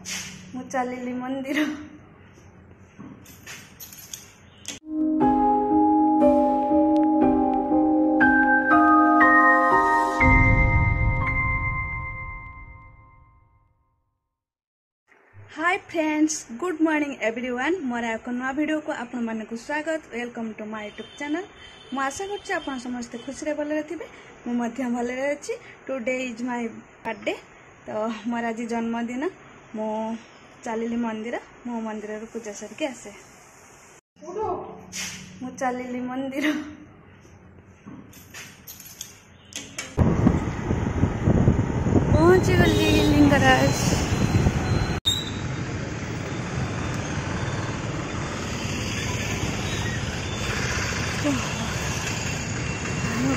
मु चलिली मंदिर। Hi friends, good morning everyone. मोर एक नया वीडियो को आपण माने को स्वागत। Welcome to my YouTube channel. मु आशा करछि आपण समस्त खुशी रे भले थिबे। मु मध्य भले रे अछि। टुडे इज माय बर्थडे, तो मोर आज जन्मदिन। मु चलिली मंदिर, मो मंदिर रो पूजा करके आसे। मु चलिली मंदिर। पहुंच गली लिंगराज।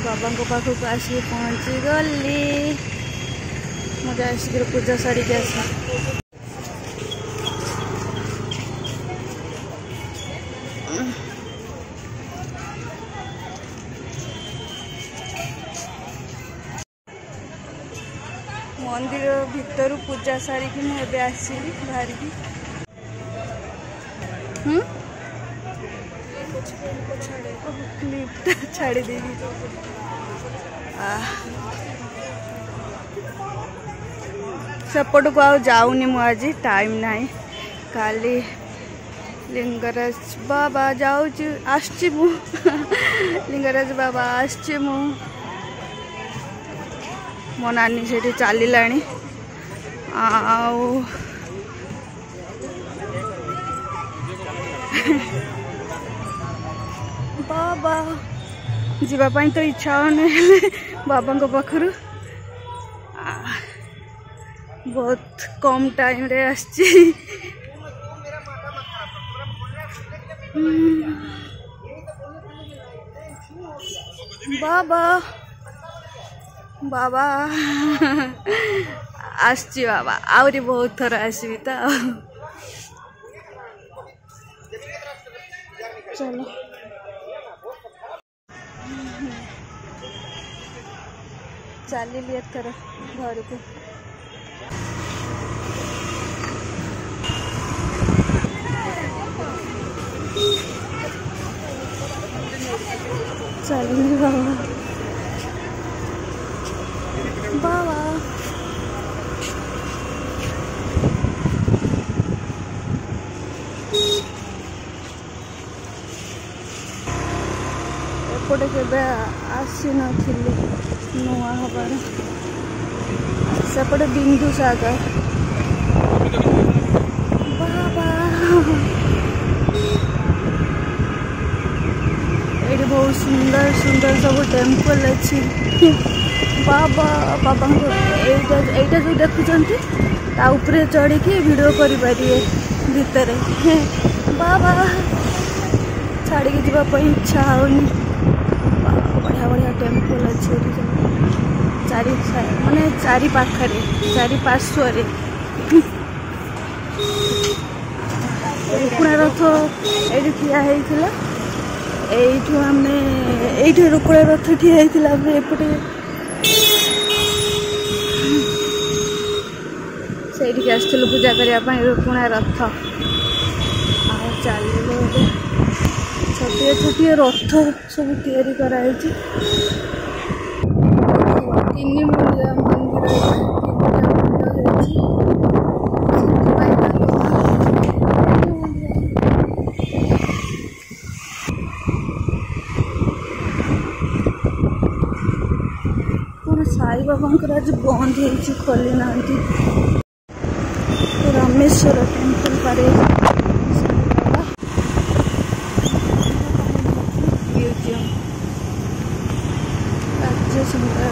बाबा को पाखक आसी पहुंची गली। मुझे आसिक पूजा सारी के आस। मंदिर भितर पूजा सारी की मुझे आसली बाहर की। क्लिप छाड़ी देगी। सेपट को आ जाऊनी मु आज टाइम नहीं। खाली लिंगराज बाबा जाऊँ आसची मु। लिंगराज बाबा आसची मु। मो नानी से चलिलाणी। बाबा जीवापाई तो इच्छा होने बाबा को पाखरु बहुत कम टाइम रे आसची। बाबा बाबा आसची बाबा आउरी बहुत थर आसबी तो। चलो चलिए एथर घर को। चलिए बाबा बाबा एपटे के आसी नी नुआ हबार। सेपटे बिंदु सागर बाबा ये बहुत सुंदर सुंदर सब टेम्पल अच्छी। बाबा बाबा एटा जो देखुंटे ऊपर चढ़ी की वीडियो करें भितर। बाबा छाड़ी जावाई इच्छा होनी। बढ़िया बढ़िया टेम्पल अच्छे चारि माने चारि पाखरे चारि पार्श्वर। रुकुणा रथ ये ठिया होता। यू आम ये रुकुणा रथ ठिया होता। एपटे से आसलु पूजा करने रुकुणा रथ। चलो छोटे छोटे रथ सब तैयारी कराई। 3 मंदिर साई बाबा आज बंद हो खोली ना। रामेश्वर टेम्पल पर म्यूजियम राज्य सुंदर।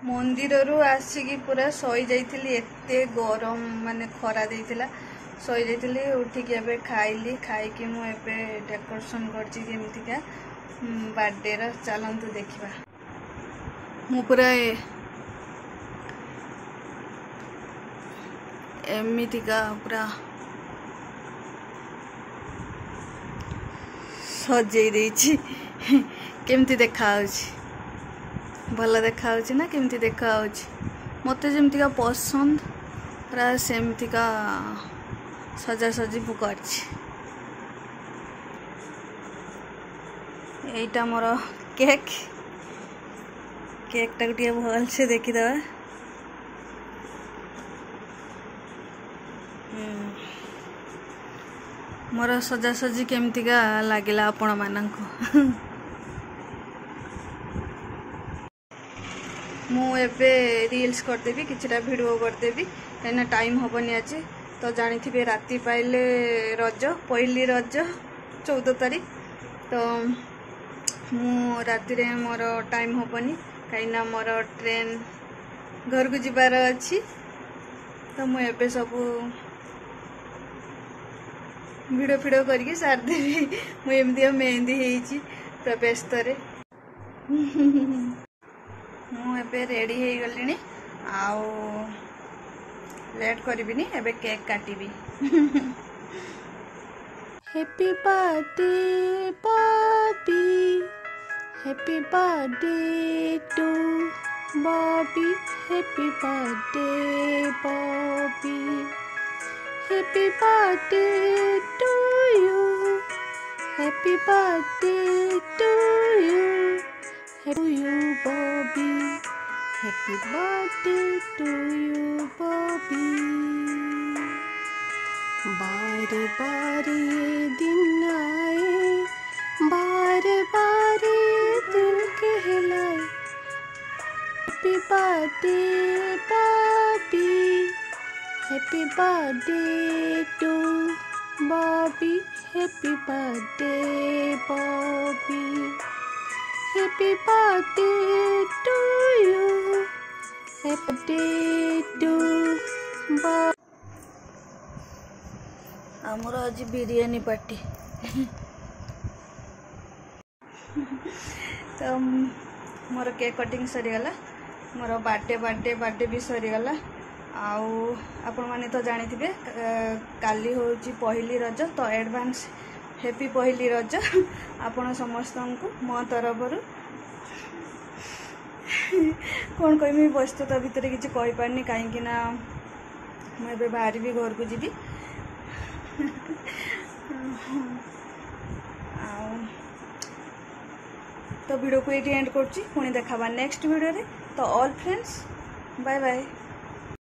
मंदिर रू आसिकी पूरा शई जाइली। एते गरम माने खरा देइतिला। शई जाइली। उठिकी एबे खाइली। खाइकी मु एबे डेकोरेशन करछि जेमतिका बर्थडे रा। चलंतु देखिबा। मु पूरा एमितिका पूरा सजे देछि। केमती देखा भल देखा ना केमती देखा मते जेमती का पसंद पूरा सेमती का सजासजी मु करछि। एटा मोर केक केक टाक टिके भल से देखी दवा। मोर सजासजी केमती का लागिला आपण मानंको। मु एबे रील्स करदेवी किछटा वीडियो करदेवी कहीं टाइम हेनी आज तो जानी थे राति पाइले रज पहली रज 14 तारीख तो मु राति रे मोर टाइम हेनी कहीं मोर ट्रेन घर को जीवार अच्छी तो मु एबे सब वीडियो फिडियो करके सारदेवी। मुझे मेहंदी होती पूरा व्यस्त मुझे रेडी हो गली आउ लेट करी एबे केक काटिबी। Happy birthday Bobby happy birthday to Bobby happy birthday Bobby happy birthday to you happy birthday to you Bobby happy birthday to you Bobby। बार बार ये दिन आए बार बार दिल कहलाए happy birthday Bobby happy birthday to Bobby happy birthday Bobby happy birthday to you happy birthday to Bobby. आमर आज बिरयानी पार्टी तो मोर केक कटिंग सरीगला मोर बर्थडे भी सरीगला। आउ आपण माने तो जानी थे काली होची पहली रज तो एडवांस हैप्पी पहली रज आपण समस्त को मो तरफ कौन कहमी व्यस्तता भितर किसी कही पारनी कहीं मुझे बाहर भी घर को जीवी। तो वीडियो को ये एंड कर पुणी देखा नेक्स्ट वीडियो रे। तो ऑल फ्रेंड्स बाय बाय।